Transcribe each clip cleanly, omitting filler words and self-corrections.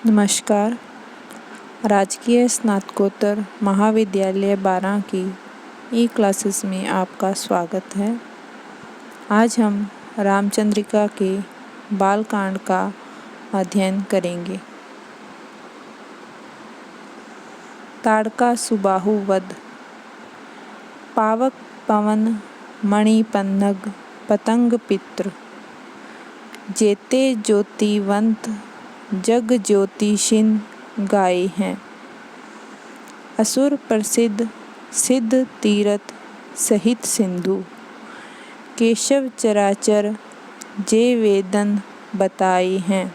नमस्कार। राजकीय स्नातकोत्तर महाविद्यालय 12 की ई क्लासेस में आपका स्वागत है। आज हम रामचंद्रिका के बालकांड का अध्ययन करेंगे। ताड़का सुबाहु वध। पावक पवन मणि पन्नग पतंग पित्र, जेते ज्योतिवंत जग ज्योतिषिन गाए हैं। असुर प्रसिद्ध सिद्ध तीरथ सहित सिंधु, केशव चराचर जे वेदन बताए हैं।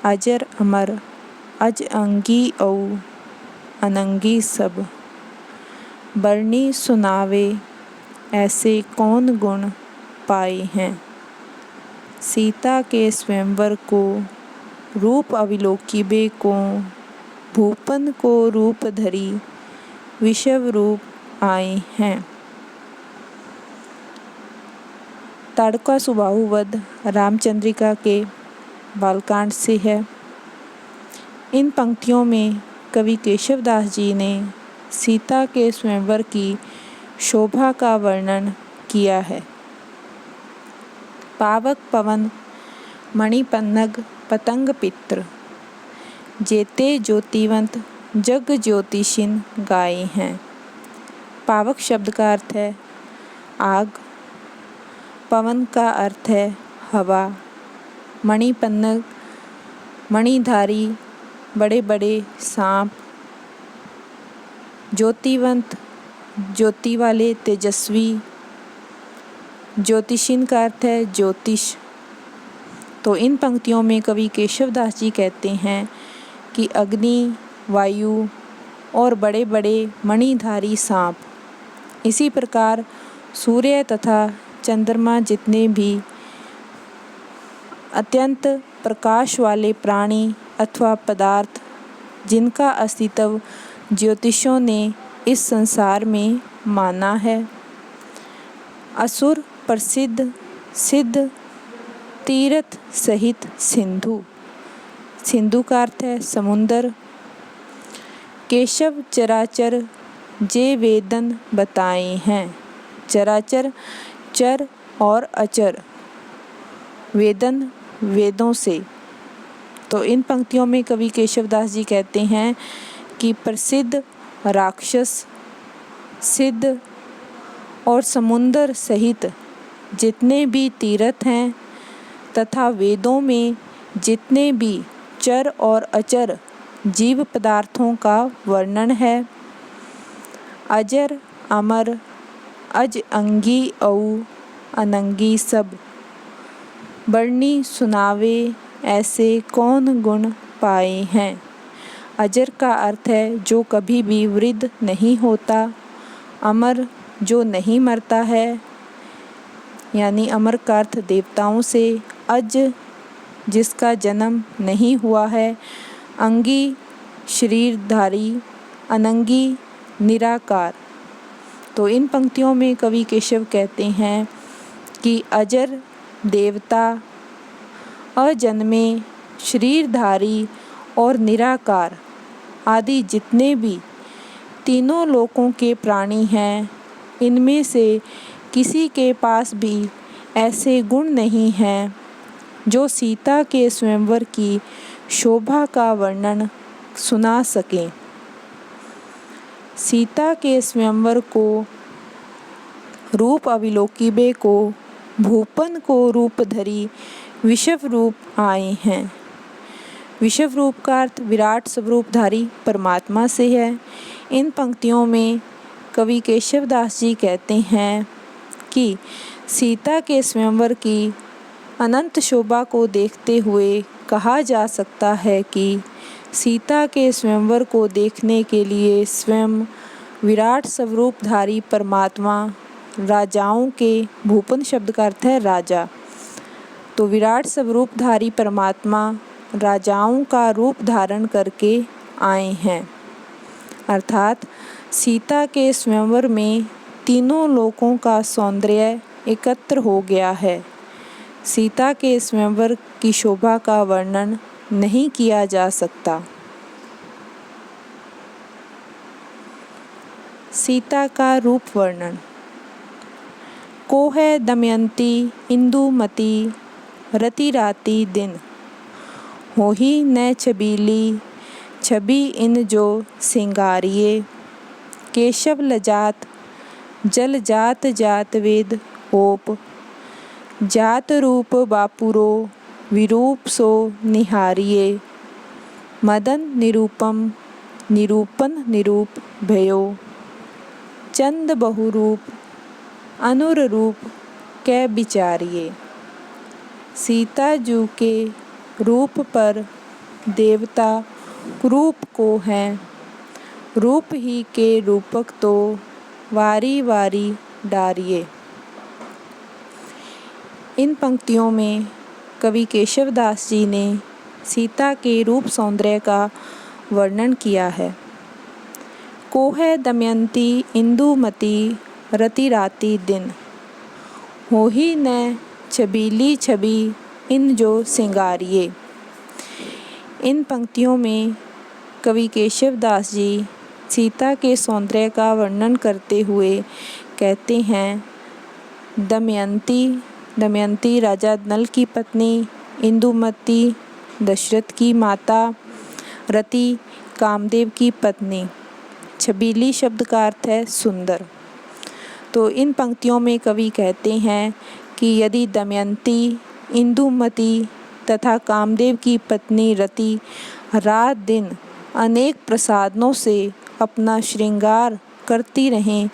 अजर अमर अज अंगी औ अनंगी सब, बरनी सुनावे ऐसे कौन गुण पाए हैं। सीता के स्वयंवर को रूप अविलोकिबे को, भूपन को रूप धरी विषव रूप आए हैं। ताड़का सुबाहु वध रामचंद्रिका के बालकांड से है। इन पंक्तियों में कवि केशवदास जी ने सीता के स्वयंवर की शोभा का वर्णन किया है। पावक पवन मणि पन्नग पतंग पित्र, जेते ज्योतिवंत जग ज्योतिषिन गाए हैं। पावक शब्द का अर्थ है आग, पवन का अर्थ है हवा, मणि पन्नग मणिधारी बड़े बड़े सांप, ज्योतिवंत ज्योति वाले तेजस्वी, ज्योतिषिन का अर्थ है ज्योतिष। तो इन पंक्तियों में कवि केशवदास जी कहते हैं कि अग्नि, वायु और बड़े बड़े मणिधारी सांप, इसी प्रकार सूर्य तथा चंद्रमा जितने भी अत्यंत प्रकाश वाले प्राणी अथवा पदार्थ जिनका अस्तित्व ज्योतिषों ने इस संसार में माना है। असुर प्रसिद्ध सिद्ध तीरथ सहित सिंधु, सिंधु का अर्थ है समुंदर। केशव चराचर जे वेदन बताए हैं। चराचर चर और अचर, वेदन वेदों से। तो इन पंक्तियों में कवि केशवदास जी कहते हैं कि प्रसिद्ध राक्षस, सिद्ध और समुंदर सहित जितने भी तीर्थ हैं तथा वेदों में जितने भी चर और अचर जीव पदार्थों का वर्णन है। अजर अमर अज अंगी औ अनंगी सब, बरनी सुनावे ऐसे कौन गुण पाए हैं। अजर का अर्थ है जो कभी भी वृद्ध नहीं होता, अमर जो नहीं मरता है, यानी अमर का अर्थ देवताओं से, अज जिसका जन्म नहीं हुआ है, अंगी शरीरधारी, अनंगी निराकार। तो इन पंक्तियों में कवि केशव कहते हैं कि अजर देवता, अजन्मे, शरीरधारी और निराकार आदि जितने भी तीनों लोकों के प्राणी हैं, इनमें से किसी के पास भी ऐसे गुण नहीं हैं जो सीता के स्वयंवर की शोभा का वर्णन सुना सकें। सीता के स्वयंवर को रूप अविलोकिबे को, भूपन को रूप धरी विषव रूप आए हैं। विषव रूप का अर्थ विराट स्वरूपधारी परमात्मा से है। इन पंक्तियों में कवि केशवदास जी कहते हैं कि सीता के स्वयंवर की अनंत शोभा को देखते हुए कहा जा सकता है कि सीता के स्वयंवर को देखने के लिए स्वयं विराट स्वरूपधारी परमात्मा राजाओं के, भूपन शब्द का अर्थ है राजा, तो विराट स्वरूपधारी परमात्मा राजाओं का रूप धारण करके आए हैं। अर्थात सीता के स्वयंवर में तीनों लोकों का सौंदर्य एकत्र हो गया है। सीता के स्वयंवर की शोभा का वर्णन नहीं किया जा सकता। सीता का रूप वर्णन। को है दमयंती इंदुमती रति राति दिन, होही न छबीली छवि इन जो सिंगारिये, केशव लजात जल जात जात वेद ओप, जात रूप बापुरो विरूप सो निहारिये, मदन निरूपम निरूपन निरूप भयो, चंद बहुरूप अनुरूप कै विचारिये। सीता जू के रूप पर देवता कुरूप को हैं, रूप ही के रूपक तो वारी वारी डारिये। इन पंक्तियों में कवि केशवदास जी ने सीता के रूप सौंदर्य का वर्णन किया है। को है दमयंती इंदुमती रति राति दिन, होही न छबीली छवि इन जो सिंगारिये। इन पंक्तियों में कवि केशवदास जी सीता के सौंदर्य का वर्णन करते हुए कहते हैं, दमयंती राजा नल की पत्नी, इंदुमती दशरथ की माता, रति कामदेव की पत्नी। छबीली शब्द का अर्थ है सुंदर। तो इन पंक्तियों में कवि कहते हैं कि यदि दमयंती, इंदुमती तथा कामदेव की पत्नी रति रात दिन अनेक प्रसादों से अपना श्रृंगार करती रहें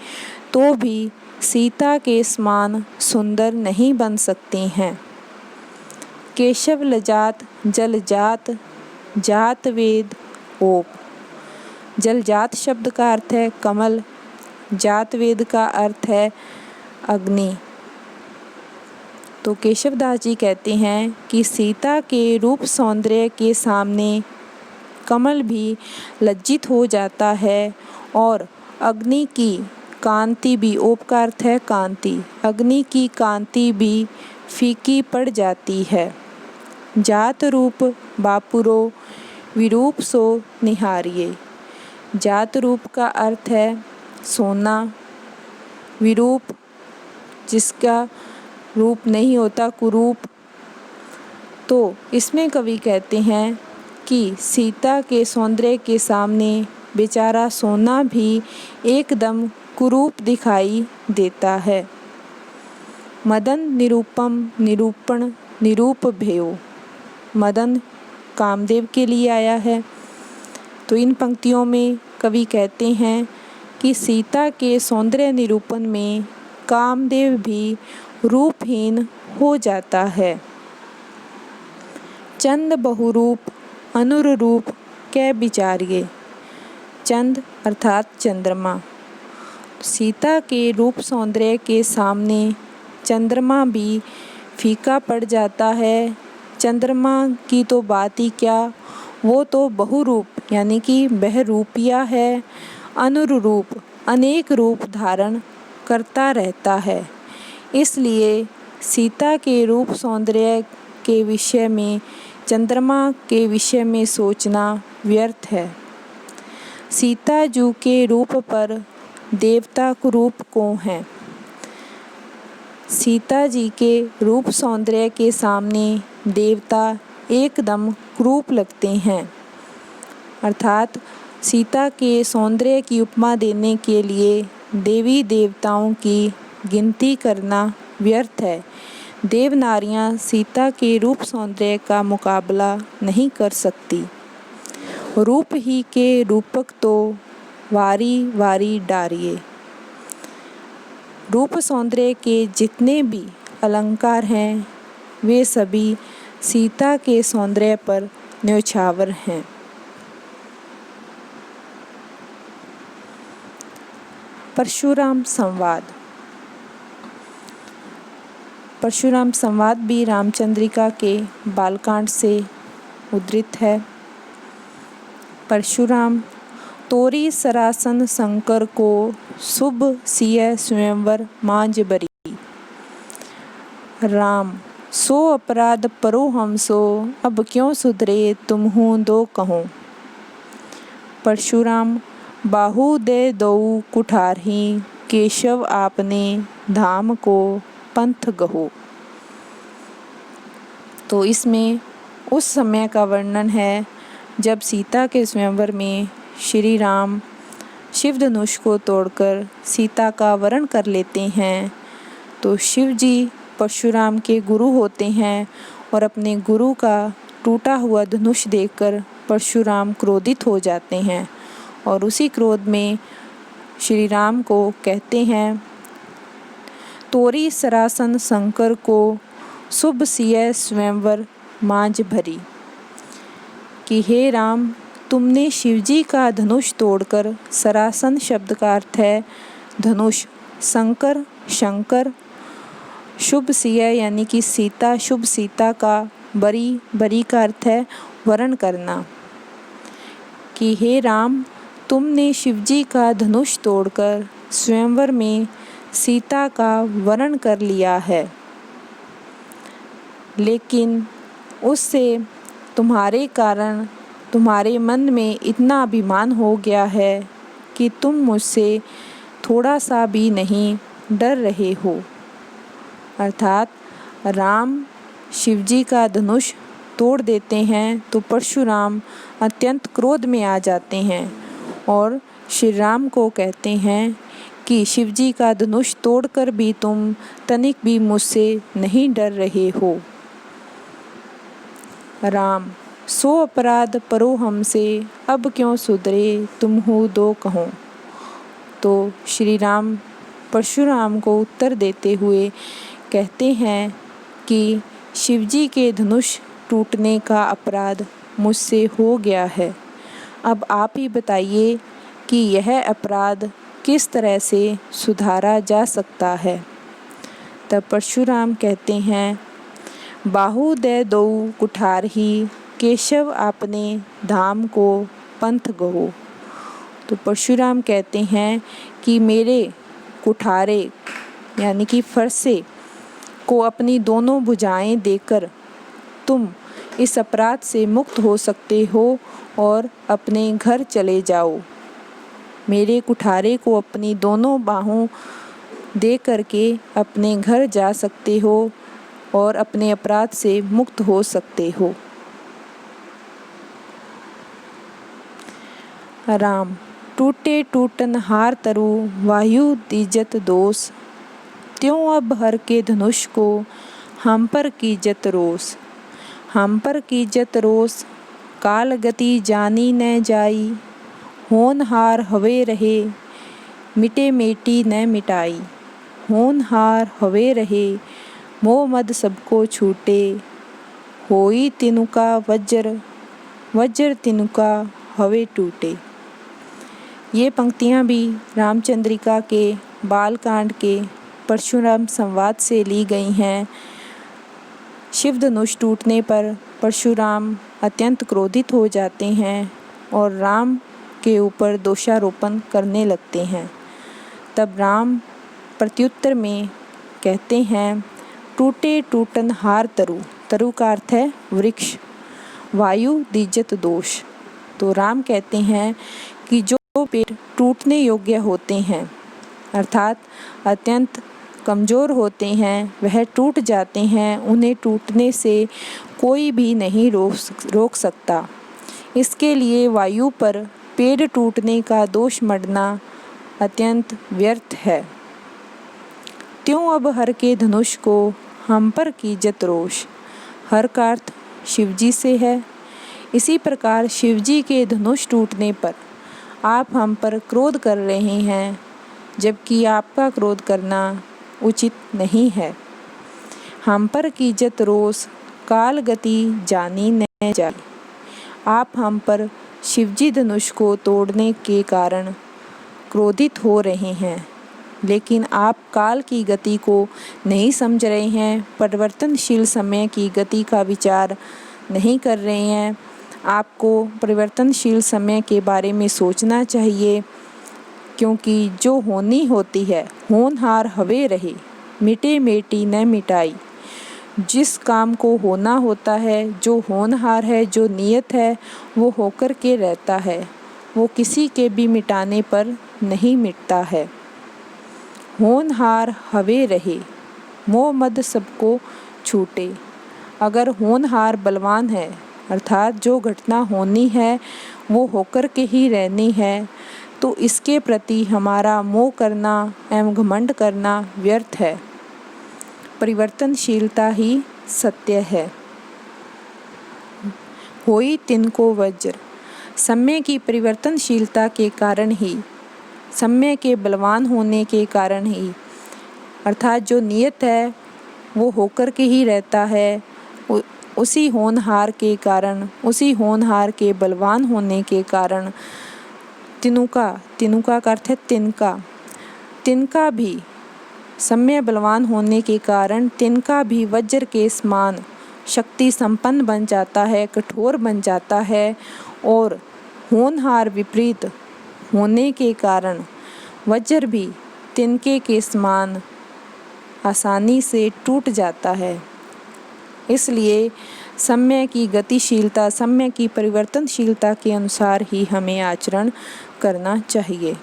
तो भी सीता के समान सुंदर नहीं बन सकती हैं। केशव लजात जल जात जात वेद ओप। जलजात शब्द का अर्थ है कमल, जात वेद का अर्थ है अग्नि। तो केशवदास जी कहते हैं कि सीता के रूप सौंदर्य के सामने कमल भी लज्जित हो जाता है और अग्नि की कांति भी, ओप का अर्थ है कांति, अग्नि की कांति भी फीकी पड़ जाती है। जात रूप बापुरो विरूप सो निहारिये। जात रूप का अर्थ है सोना, विरूप जिसका रूप नहीं होता, कुरूप। तो इसमें कवि कहते हैं कि सीता के सौंदर्य के सामने बेचारा सोना भी एकदम कुरूप दिखाई देता है। मदन निरूपम निरूपण निरूप भयो। मदन कामदेव के लिए आया है। तो इन पंक्तियों में कवि कहते हैं कि सीता के सौंदर्य निरूपण में कामदेव भी रूपहीन हो जाता है। चंद बहुरूप अनुरूप कै विचारिये। चंद अर्थात चंद्रमा। सीता के रूप सौंदर्य के सामने चंद्रमा भी फीका पड़ जाता है। चंद्रमा की तो बात ही क्या, वो तो बहुरूप यानी कि बहुरूपिया है। अनुरूप अनेक रूप धारण करता रहता है। इसलिए सीता के रूप सौंदर्य के विषय में चंद्रमा के विषय में सोचना व्यर्थ है। सीता जू के रूप पर देवता कुरूप को हैं। सीता जी के रूप सौंदर्य के सामने देवता एकदम कुरूप लगते हैं। अर्थात सीता के सौंदर्य की उपमा देने के लिए देवी देवताओं की गिनती करना व्यर्थ है। देव नारियां सीता के रूप सौंदर्य का मुकाबला नहीं कर सकती। रूप ही के रूपक तो वारी वारी डारिये। रूप सौंदर्य के जितने भी अलंकार हैं वे सभी सीता के सौंदर्य पर न्योछावर हैं। परशुराम संवाद। परशुराम संवाद भी रामचंद्रिका के बालकांड से उद्धृत है। परशुराम तोरी सरासन शंकर को शुभ सिय स्वयंवर मांझ बरी। राम सो अपराध परो हम सो, अब क्यों सुधरे तुम हूँ दो कहो। परशुराम बाहु दे दऊ कुठारही, केशव आपने धाम को पंथ गहो। तो इसमें उस समय का वर्णन है जब सीता के स्वयंवर में श्री राम शिव धनुष को तोड़कर सीता का वरण कर लेते हैं। तो शिव जी परशुराम के गुरु होते हैं और अपने गुरु का टूटा हुआ धनुष देखकर परशुराम क्रोधित हो जाते हैं और उसी क्रोध में श्री राम को कहते हैं, तोरी सरासन शंकर को, शुभ सिय स्वयंवर मांझ भरी। कि हे राम, तुमने शिवजी का धनुष तोड़कर, सरासन शब्द का अर्थ है धनुष, शंकर शंकर, शुभ सिय यानी कि सीता, शुभ सीता का, बरी बरी का अर्थ है वरण करना। कि हे राम, तुमने शिवजी का धनुष तोड़कर स्वयंवर में सीता का वरण कर लिया है, लेकिन उससे तुम्हारे कारण तुम्हारे मन में इतना अभिमान हो गया है कि तुम मुझसे थोड़ा सा भी नहीं डर रहे हो। अर्थात राम शिवजी का धनुष तोड़ देते हैं तो परशुराम अत्यंत क्रोध में आ जाते हैं और श्री राम को कहते हैं कि शिवजी का धनुष तोड़कर भी तुम तनिक भी मुझसे नहीं डर रहे हो। राम सो अपराध परो हमसे, अब क्यों सुधरे तुम हो दो कहो। तो श्री राम परशुराम को उत्तर देते हुए कहते हैं कि शिवजी के धनुष टूटने का अपराध मुझसे हो गया है। अब आप ही बताइए कि यह अपराध किस तरह से सुधारा जा सकता है। तब परशुराम कहते हैं, बाहु दे दऊ कुठारही, केशव आपने धाम को पंथ गहो। तो परशुराम कहते हैं कि मेरे कुठारे यानी कि फरसे को अपनी दोनों भुजाएं देकर तुम इस अपराध से मुक्त हो सकते हो और अपने घर चले जाओ। मेरे कुठारे को अपनी दोनों बाहों दे करके अपने घर जा सकते हो और अपने अपराध से मुक्त हो सकते हो। राम टूटे टूटन हार तरु, वायु दीजत दोष, त्यों अब हर के धनुष को, हम पर कीजत रोष। हम पर कीजत रोष, काल गति जानी न जाई, होनहार हवे रहे, मिटे मेटी न मिटाई। होनहार हवे रहे, मोह मद सबको छूटे, होई तिनुका वज्र, वज्र तिनुका हवे टूटे। ये पंक्तियाँ भी रामचंद्रिका के बालकांड के परशुराम संवाद से ली गई हैं। शिव धनुष टूटने पर परशुराम अत्यंत क्रोधित हो जाते हैं और राम के ऊपर दोषारोपण करने लगते हैं। तब राम प्रत्युत्तर में कहते हैं, टूटे टूटन हार तरु, तरु का अर्थ है वृक्ष, वायु दीजत दोष। तो राम कहते हैं कि जो पेड़ टूटने योग्य होते हैं अर्थात अत्यंत कमज़ोर होते हैं वह टूट जाते हैं, उन्हें टूटने से कोई भी नहीं रोक सकता। इसके लिए वायु पर पेड़ टूटने का दोष मढ़ना अत्यंत व्यर्थ है। त्यों अब हर के धनुष को, हम पर कीजत रोष। हर का अर्थ शिवजी से है। इसी प्रकार शिवजी के धनुष टूटने पर आप हम पर क्रोध कर रहे हैं, जबकि आपका क्रोध करना उचित नहीं है। हम पर कीजत रोष, काल गति जानी न जाए। आप हम पर शिवजी धनुष को तोड़ने के कारण क्रोधित हो रहे हैं, लेकिन आप काल की गति को नहीं समझ रहे हैं, परिवर्तनशील समय की गति का विचार नहीं कर रहे हैं। आपको परिवर्तनशील समय के बारे में सोचना चाहिए, क्योंकि जो होनी होती है होनहार हवे रहे, मिटे मेटी न मिटाई। जिस काम को होना होता है, जो होनहार है, जो नियत है, वो होकर के रहता है, वो किसी के भी मिटाने पर नहीं मिटता है। होनहार हवे रहे, मोह मद सबको छूटे। अगर होनहार बलवान है, अर्थात जो घटना होनी है वो होकर के ही रहनी है, तो इसके प्रति हमारा मोह करना एवं घमंड करना व्यर्थ है। परिवर्तनशीलता ही सत्य है। होई तिनको वज्र, समय की परिवर्तनशीलता के कारण ही, समय के बलवान होने के कारण ही, अर्थात जो नियत है वो होकर के ही रहता है, उसी होनहार के कारण, उसी होनहार के बलवान होने के कारण तिनुका, तिनुका का अर्थ है तिनका, तिनका भी सम्य बलवान होने के कारण तिनका भी वज्र के समान शक्ति संपन्न बन जाता है, कठोर बन जाता है, और होनहार विपरीत होने के कारण वज्र भी तिनके के समान आसानी से टूट जाता है। इसलिए समय की गतिशीलता, समय की परिवर्तनशीलता के अनुसार ही हमें आचरण करना चाहिए।